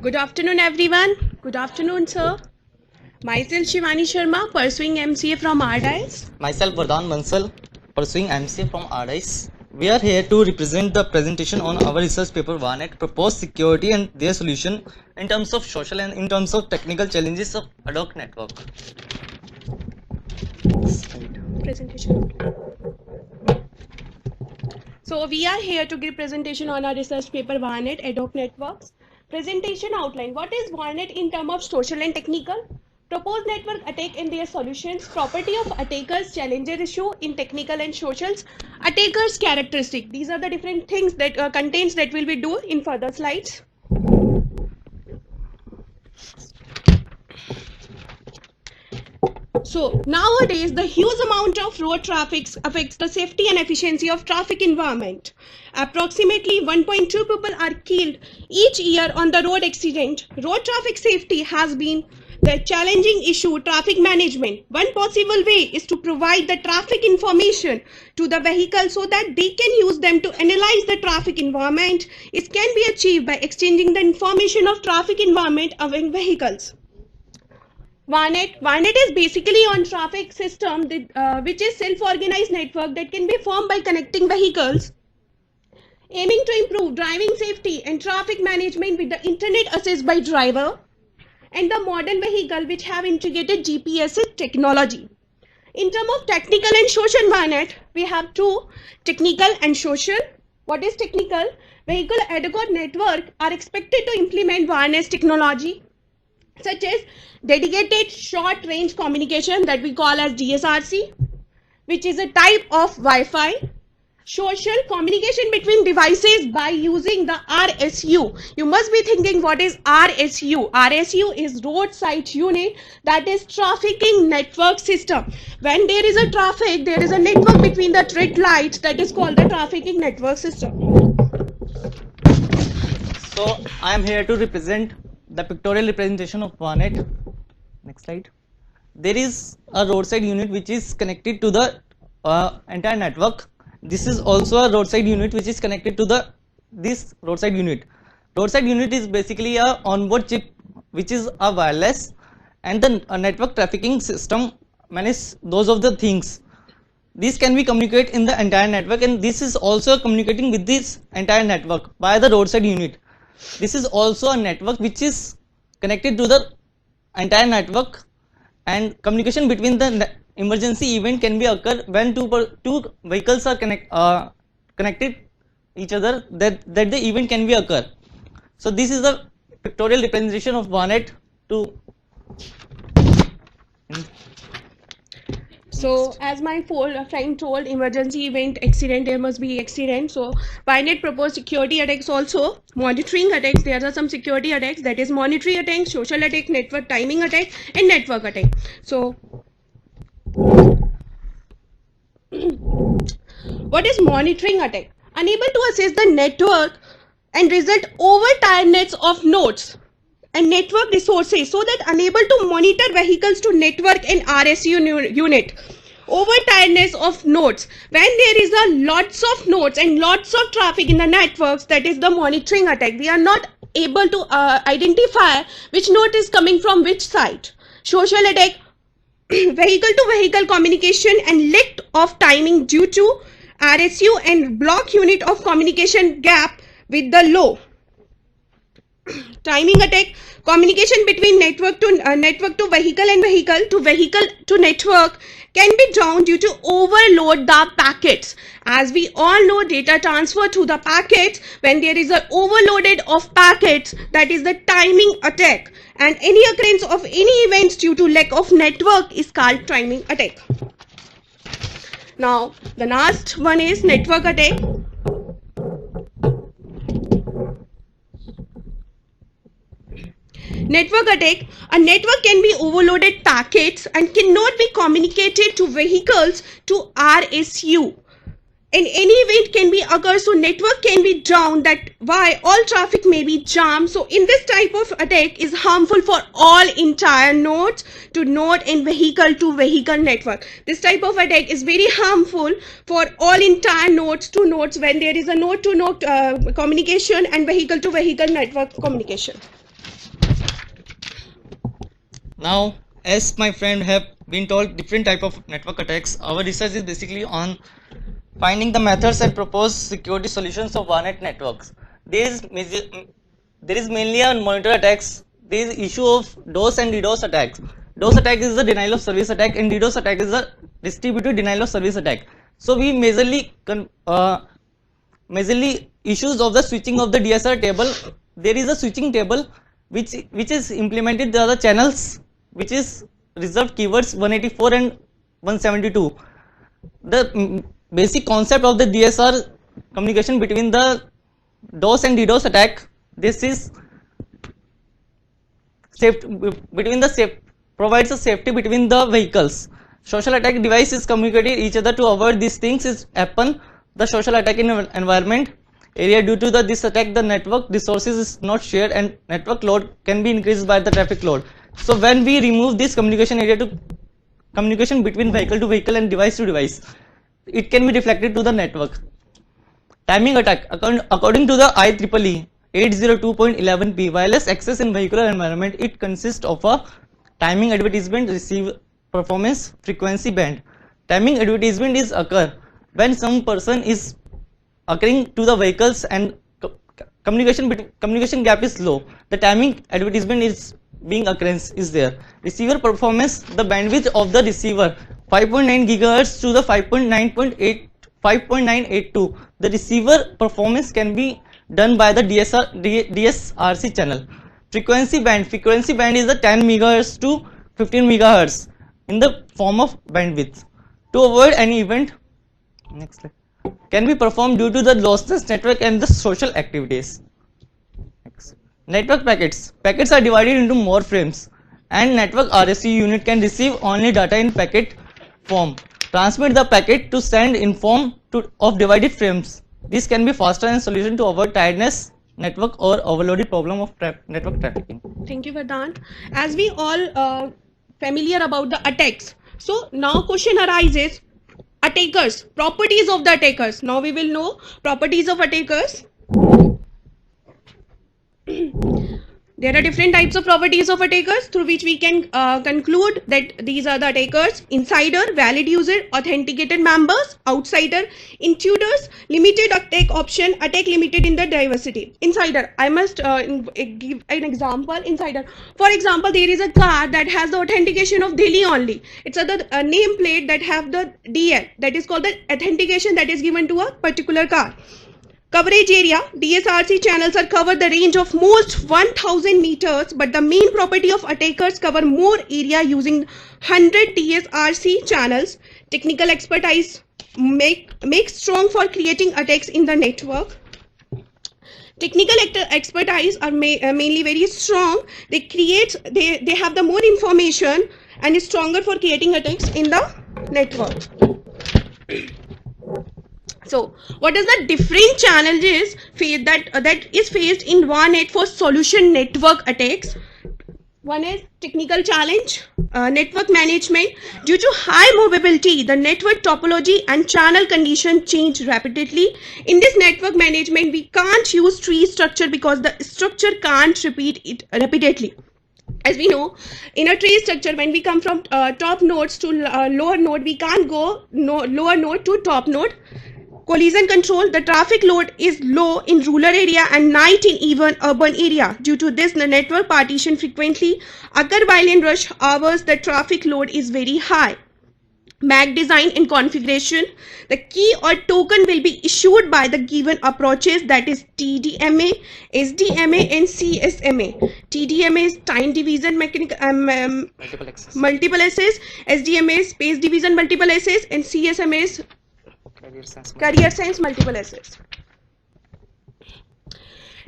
Good afternoon, everyone. Good afternoon, sir. Myself Shivani Sharma, pursuing MCA from RDIS. Myself Vardhan Bansal, pursuing MCA from RDIS. We are here to represent the presentation on our research paper Vanet, proposed security and their solution in terms of social and in terms of technical challenges of ad-hoc network. Presentation. So we are here to give presentation on our research paper Vanet ad-hoc networks. Presentation outline. What is Vanet in terms of social and technical? Proposed network attack and their solutions. Property of attackers, challenger issue in technical and socials. Attackers characteristic. These are the different things that contains that will be do in further slides. So nowadays the huge amount of road traffic affects the safety and efficiency of traffic environment. Approximately 1.2 people are killed each year on the road accident. Road traffic safety has been the challenging issue. Traffic management. One possible way is to provide the traffic information to the vehicle so that they can use them to analyze the traffic environment. It can be achieved by exchanging the information of traffic environment among vehicles. Vanet is basically on traffic system that, which is self-organized network that can be formed by connecting vehicles, aiming to improve driving safety and traffic management with the internet assist by driver and the modern vehicle which have integrated GPS technology. In terms of technical and social Vanet, we have two, technical and social. What is technical? Vehicular ad-hoc network are expected to implement Vanet technology such as dedicated short range communication that we call as DSRC, which is a type of Wi-Fi. Social communication between devices by using the RSU. You must be thinking what is RSU. RSU is roadside unit, that is trafficking network system. When there is a traffic, there is a network between the street lights that is called the trafficking network system. So I am here to represent the pictorial representation of Vanet. Next slide. There is a roadside unit which is connected to the entire network. This is also a roadside unit which is connected to this roadside unit. Roadside unit is basically a onboard chip which is a wireless, and the network trafficking system manages those of the things. This can be communicated in the entire network, and this is also communicating with this entire network by the roadside unit. This is also a network which is connected to the entire network, and communication between the emergency event can be occur when two vehicles are connected each other, that the event can be occur. So this is the pictorial representation of Vanet to. So as my friend told, emergency event, accident, there must be accident. So Vanet proposed security attacks also, monitoring attacks. There are some security attacks, that is monitoring attack, social attack, network timing attack, and network attack. So what is monitoring attack? Unable to assess the network and result over tiredness of nodes and network resources, so that unable to monitor vehicles to network and RSU unit. Over tiredness of nodes. When there is a lots of nodes and lots of traffic in the networks, that is the monitoring attack. We are not able to identify which node is coming from which side. Social attack, vehicle to vehicle communication and lack of timing due to RSU and block unit of communication gap with the low. Timing attack, communication between network to vehicle and vehicle to network can be down due to overload the packets. As we all know, data transfer to the packets, when there is an overloaded of packets, that is the timing attack, and any occurrence of any events due to lack of network is called timing attack. Now the last one is network attack. Network attack. A network can be overloaded packets and cannot be communicated to vehicles to RSU. and any event can be occur, so network can be down, that why all traffic may be jammed. So in this type of attack is harmful for all entire nodes to node and vehicle to vehicle network. This type of attack is very harmful for all entire nodes to nodes when there is a node to node communication and vehicle to vehicle network communication. Now, as my friend have been told different type of network attacks, our research is basically on finding the methods and proposed security solutions of Vanet networks. There is mainly on monitor attacks. There is issue of DOS and DDoS attacks. DOS attack is the denial of service attack, and DDoS attack is the distributed denial of service attack. So we majorly issues of the switching of the DSR table. There is a switching table which is implemented the other channels, which is reserved keywords 184 and 172. The basic concept of the DSR communication between the DOS and DDoS attack, this is provides a safety between the vehicles. Social attack devices communicating each other to avoid these things is happen the social attack in environment area. Due to this attack, the network resources is not shared and network load can be increased by the traffic load. So when we remove this communication area to communication between vehicle to vehicle and device to device, it can be reflected to the network. Timing attack, according to the IEEE 802.11p, wireless access in vehicular environment, it consists of a timing advertisement receive performance frequency band. Timing advertisement is occur when some person is occurring to the vehicles and communication gap is low. The timing advertisement is being occurrence is there. Receiver performance, the bandwidth of the receiver 5.9 gigahertz to the 5.982. The receiver performance can be done by the DSRC channel. Frequency band is the 10 megahertz to 15 megahertz in the form of bandwidth. To avoid any event, next slide, can be performed due to the lossless network and the social activities. Next. Network packets are divided into more frames, and network RSU unit can receive only data in packet form. Transmit the packet to send in form of divided frames. This can be faster and solution to avoid tiredness, network or overloaded problem of network trafficking. Thank you, Vedant. As we all familiar about the attacks, so now question arises: attackers, properties of the attackers. Now we will know properties of attackers. There are different types of properties of attackers through which we can conclude that these are the attackers: insider, valid user, authenticated members, outsider, intruders, limited attack option, attack limited in the diversity. Insider, I must give an example. Insider, for example, there is a car that has the authentication of Delhi only. It's a name plate that have the DL, that is called the authentication that is given to a particular car. Coverage area, DSRC channels are cover the range of most 1000 meters, but the main property of attackers cover more area using 100 DSRC channels. Technical expertise make strong for creating attacks in the network. Technical expertise are mainly very strong. They have the more information and is stronger for creating attacks in the network. So, what is the different challenges that is faced in Vanet for solution network attacks? One is technical challenge, network management. Due to high mobility, the network topology and channel condition change rapidly. In this network management, we can't use tree structure because the structure can't repeat it repeatedly. As we know, in a tree structure, when we come from top nodes to lower node, we can't go lower node to top node. Collision control, the traffic load is low in rural area and night in even urban area. Due to this, the network partition frequently occur while in rush hours the traffic load is very high. MAC design and configuration, the key or token will be issued by the given approaches, that is TDMA, SDMA and CSMA. TDMA is time division multiple access, SDMA is space division multiple access, and CSMA is carrier sense multiple access.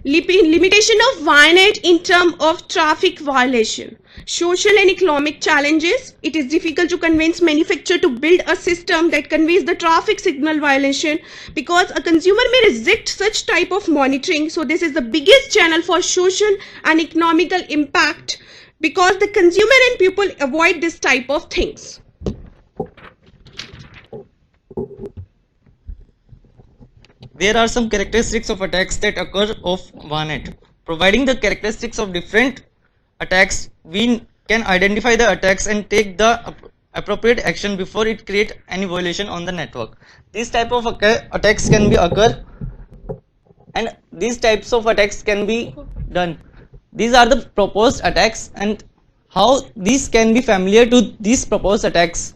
Limitation of Vanet in terms of traffic violation. Social and economic challenges. It is difficult to convince manufacturer to build a system that conveys the traffic signal violation because a consumer may reject such type of monitoring. So this is the biggest channel for social and economical impact because the consumer and people avoid this type of things. There are some characteristics of attacks that occur of Vanet. Providing the characteristics of different attacks, we can identify the attacks and take the appropriate action before it create any violation on the network. These type of attacks can be occur, and these types of attacks can be done. These are the proposed attacks, and how these can be familiar to these proposed attacks.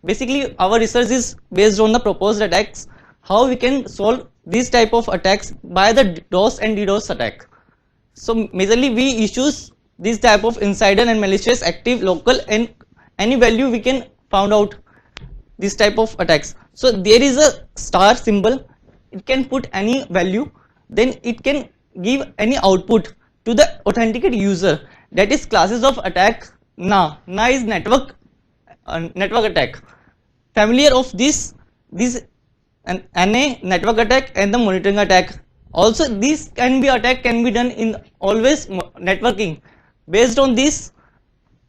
Basically, our research is based on the proposed attacks, how we can solve these type of attacks by the DOS and DDoS attack. So majorly we issues this type of insider and malicious active local, and any value we can found out this type of attacks. So there is a star symbol, it can put any value, then it can give any output to the authenticate user. That is classes of attack. Na is network attack. Familiar of this and NA network attack and the monitoring attack. Also this can be attack can be done in always networking. Based on this,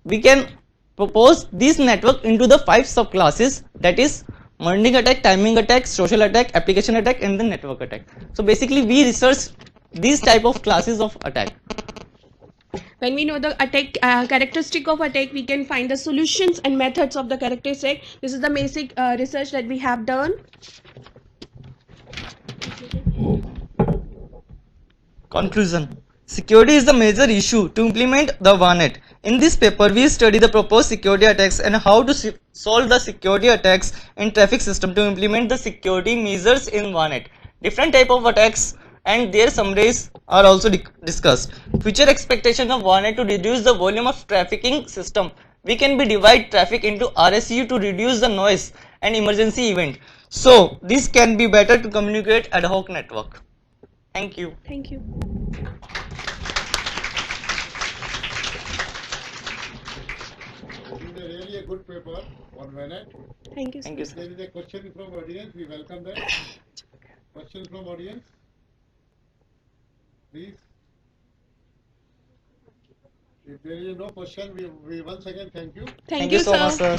we can propose this network into the 5 subclasses, that is monitoring attack, timing attack, social attack, application attack, and the network attack. So basically we research these type of classes of attack. When we know the attack characteristic of attack, we can find the solutions and methods of the characteristic. This is the basic research that we have done. Conclusion. Security is the major issue to implement the Vanet. In this paper, we study the proposed security attacks and how to solve the security attacks in traffic system to implement the security measures in Vanet. Different type of attacks and their summaries are also discussed. Future expectation of Vanet to reduce the volume of trafficking system. We can be divide traffic into RSU to reduce the noise and emergency event. So this can be better to communicate ad hoc network. Thank you. Thank you. This is really a good paper on Vanet. Thank you. Thank you, If sir. there is a question from audience, we welcome that. Question from audience? Please. If there is no question, we once again thank you. Thank you, so sir. much, sir.